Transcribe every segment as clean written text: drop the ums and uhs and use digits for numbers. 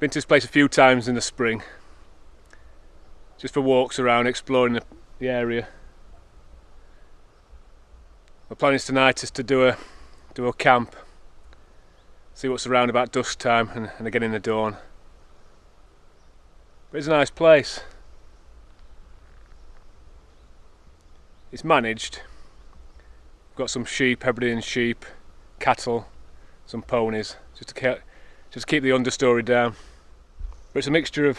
Been to this place a few times in the spring, just for walks around, exploring the area. My plan is tonight is to do a camp, see what's around about dusk time and again in the dawn. But it's a nice place. It's managed. We've got some sheep, Hebridean sheep, cattle, some ponies, just to keep the understory down. But it's a mixture of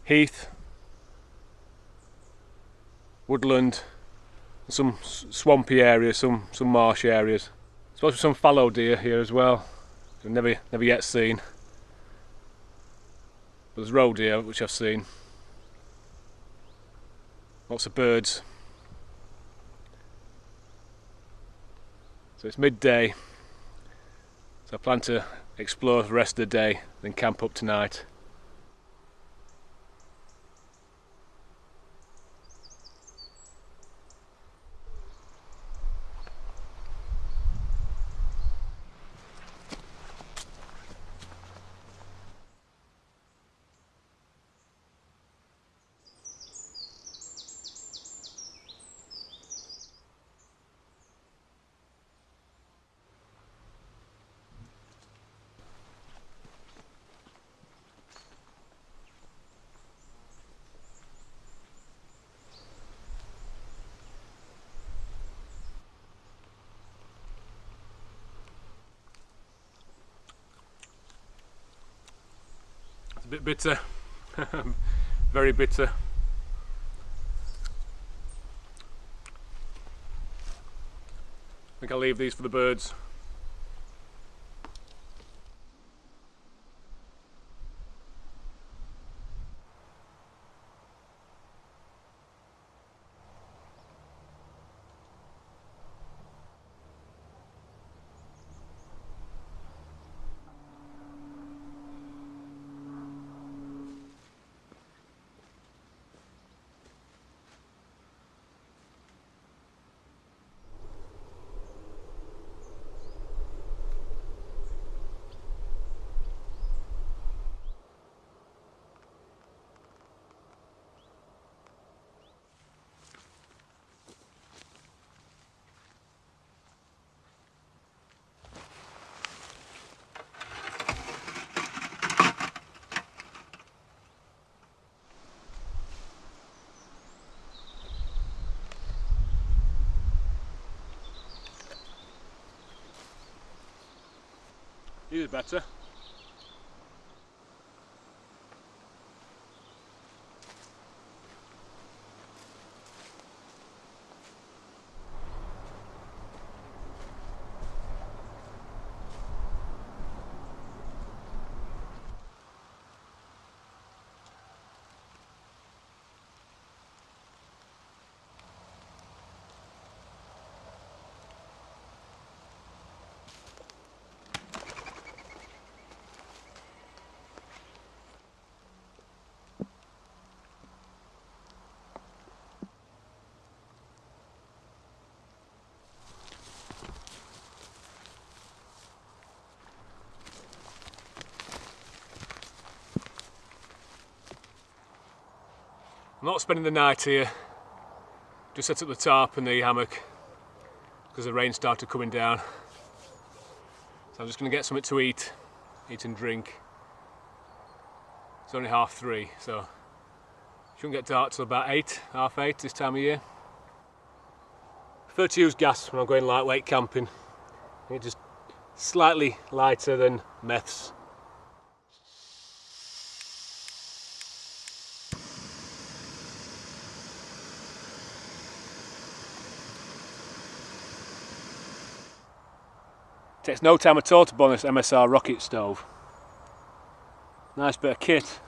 heath, woodland, some swampy areas, some marsh areas. There's supposed to be some fallow deer here as well, I've never yet seen. But there's roe deer, which I've seen. Lots of birds. So it's midday, so I plan to explore the rest of the day, then camp up tonight. It's a bit bitter, very bitter. I think I'll leave these for the birds. These are better. I'm not spending the night here, just set up the tarp and the hammock because the rain started coming down. So I'm just going to get something to eat and drink. It's only 3:30, so it shouldn't get dark till about 8, half 8 this time of year. I prefer to use gas when I'm going lightweight camping. It's just slightly lighter than meths. Takes no time at all to burn this MSR rocket stove. Nice bit of kit.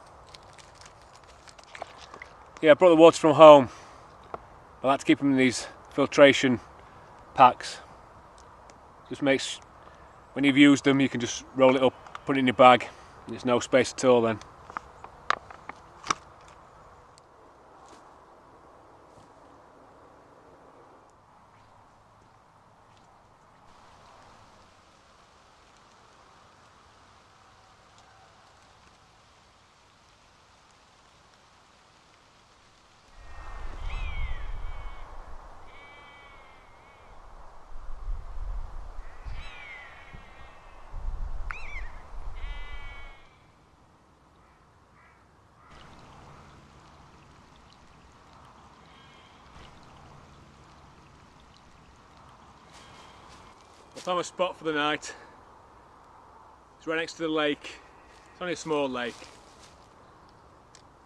Yeah, I brought the water from home. I like to keep them in these filtration packs. Just makes, when you've used them, you can just roll it up, put it in your bag. There's no space at all then. Found my spot for the night. It's right next to the lake. It's only a small lake.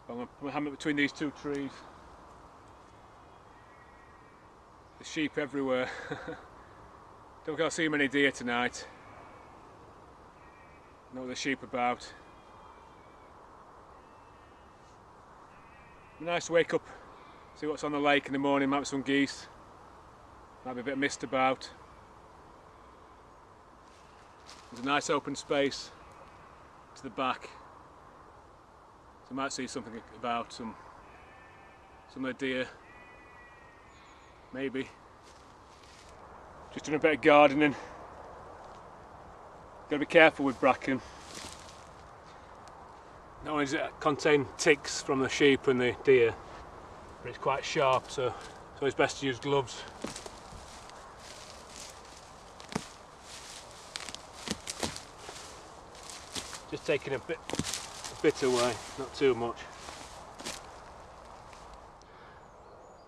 I'm going to put my hammock between these two trees. There's sheep everywhere. Don't think I'll see many deer tonight. Know what the sheep about. Nice to wake up, see what's on the lake in the morning. Might be some geese. Might be a bit of mist about. There's a nice open space to the back. So I might see something about some of the deer. Maybe. Just doing a bit of gardening. Got to be careful with bracken. Not only does it contain ticks from the sheep and the deer, but it's quite sharp, so it's always best to use gloves. Just taking a bit away, not too much.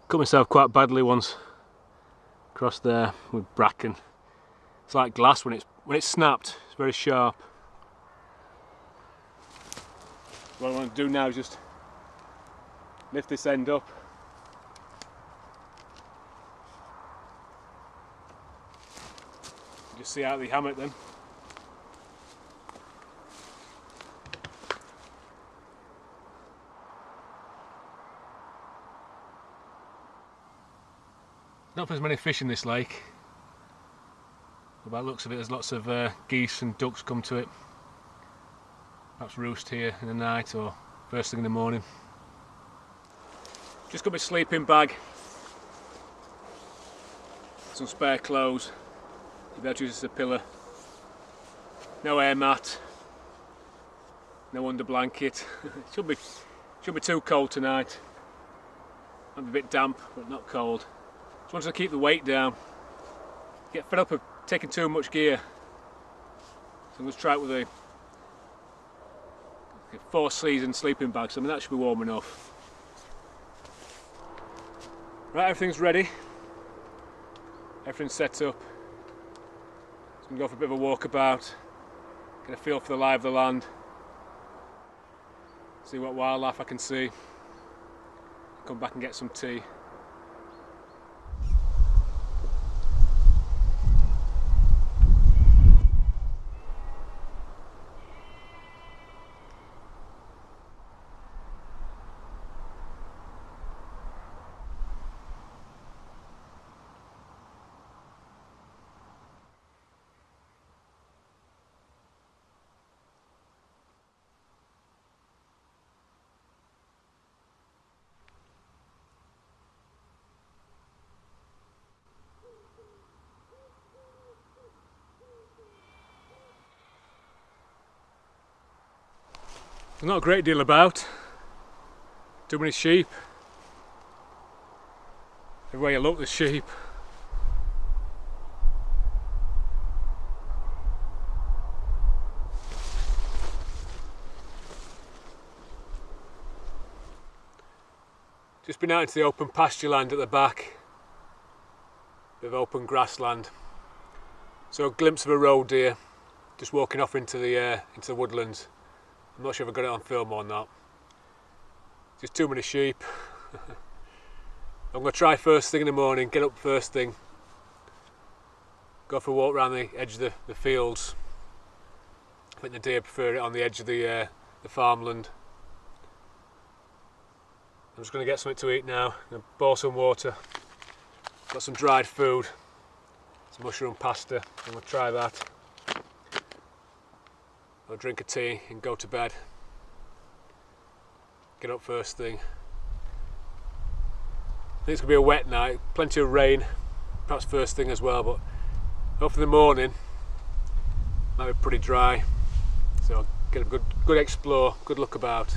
Cut myself quite badly once across there with bracken. It's like glass when it's snapped. It's very sharp. What I want to do now is just lift this end up. Just see out the hammock then. Not there's many fish in this lake. By the looks of it, there's lots of geese and ducks come to it. Perhaps roost here in the night or first thing in the morning. Just got my sleeping bag, some spare clothes. You'll be able to use this as a pillow. No air mat, no under blanket. It shouldn't be too cold tonight. Might be a bit damp, but not cold. Just wanted to keep the weight down. Get fed up of taking too much gear. So I'm going to try it with a 4-season sleeping bag. So I mean that should be warm enough. Right, everything's ready. Everything's set up. So I'm going to go for a bit of a walkabout. Get a feel for the lie of the land. See what wildlife I can see. Come back and get some tea. There's not a great deal about. Too many sheep. Everywhere you look there's sheep. Just been out into the open pasture land at the back. Bit of open grassland. So a glimpse of a roe deer just walking off into the woodlands. I'm not sure if I got it on film or not. Just too many sheep. I'm going to try first thing in the morning, get up first thing, go for a walk around the edge of the fields. I think the deer prefer it on the edge of the farmland. I'm just going to get something to eat now. I'm going to boil some water. Got some dried food, some mushroom pasta. I'm going to try that. I'll drink a tea and go to bed. Get up first thing. I think it's going to be a wet night, plenty of rain, perhaps first thing as well, but hopefully in the morning might be pretty dry. So I'll get a good explore, good look about.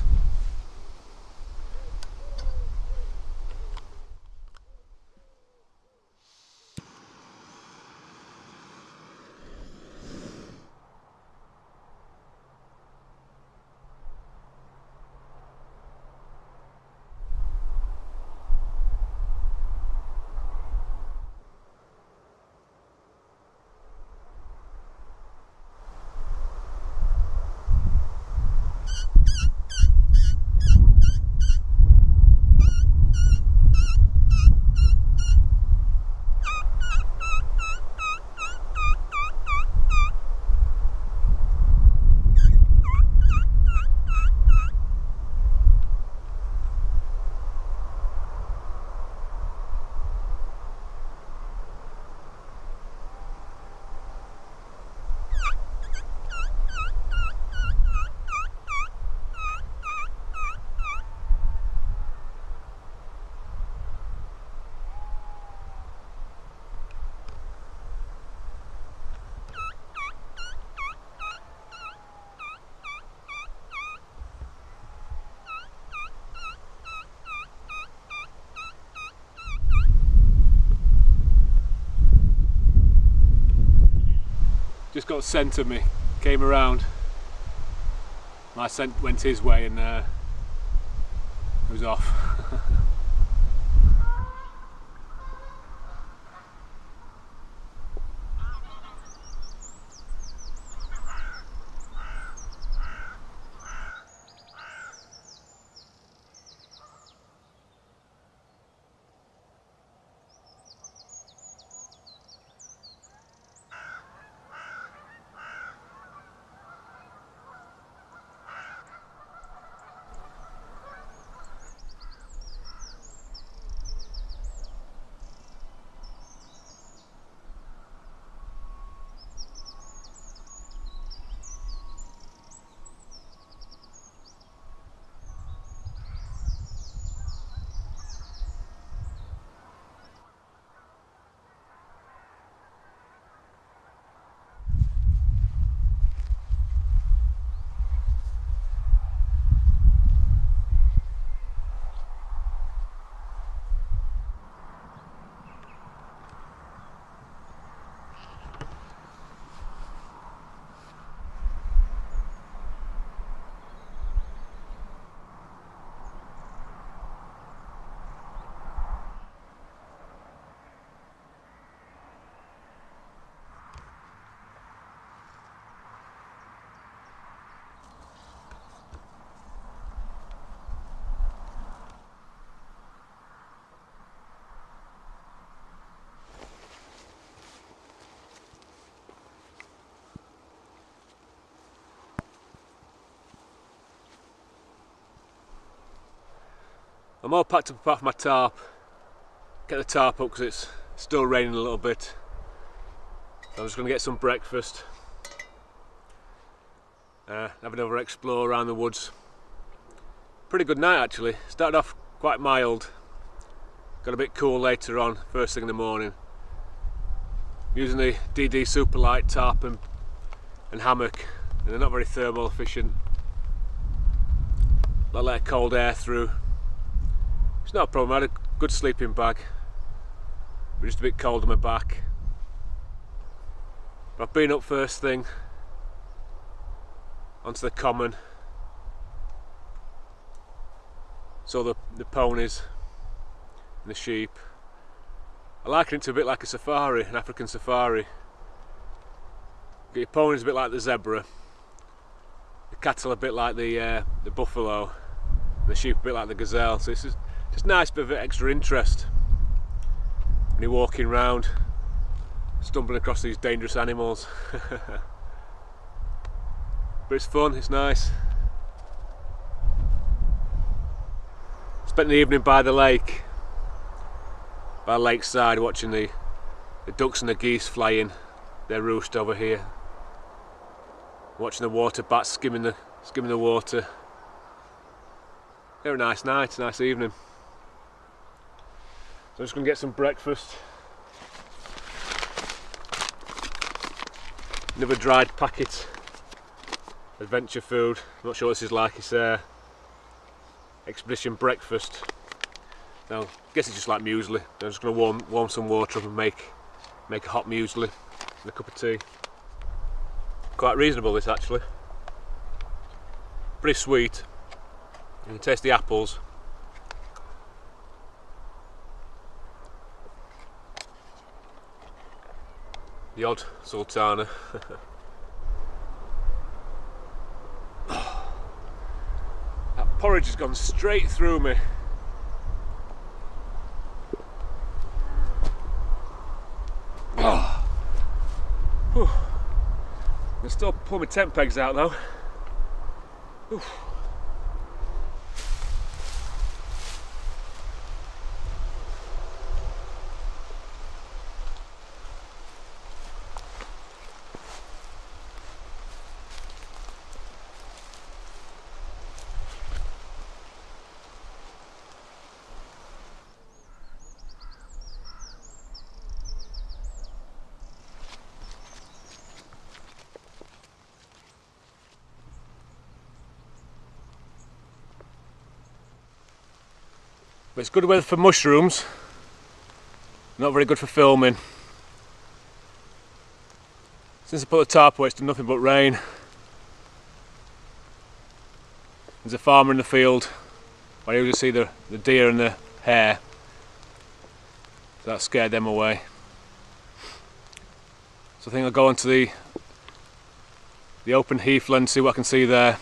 just got scent of me, came around, my scent went his way and it was off. I'm all packed up apart from my tarp. Get the tarp up because it's still raining a little bit. I'm just going to get some breakfast. Have another explore around the woods. Pretty good night actually. Started off quite mild. Got a bit cool later on, first thing in the morning. Using the DD Superlight tarp and hammock, and they're not very thermal efficient. I let cold air through. It's not a problem, I had a good sleeping bag, but just a bit cold on my back. But I've been up first thing, onto the common, saw the ponies and the sheep. I liken it to a bit like a safari, an African safari. Get your ponies a bit like the zebra, the cattle a bit like the buffalo, and the sheep a bit like the gazelle. So this is just a nice bit of extra interest when you're walking around, stumbling across these dangerous animals. But it's fun, it's nice. Spent the evening by the lakeside, watching the ducks and the geese fly in their roost over here. Watching the water bats skimming the water. They're a nice night, a nice evening. So I'm just going to get some breakfast. Another dried packet. Adventure food. I'm not sure what this is like. It's expedition breakfast. Now, I guess it's just like muesli. I'm just going to warm some water up and make a hot muesli and a cup of tea. Quite reasonable this actually. Pretty sweet. You can taste the apples. The odd sultana. That porridge has gone straight through me. I can still pull my tent pegs out though. But it's good weather for mushrooms, not very good for filming. Since I put the tarp away, it's done nothing but rain. There's a farmer in the field where you usually see the deer and the hare. So that scared them away. So I think I'll go onto the open heathland, see what I can see there.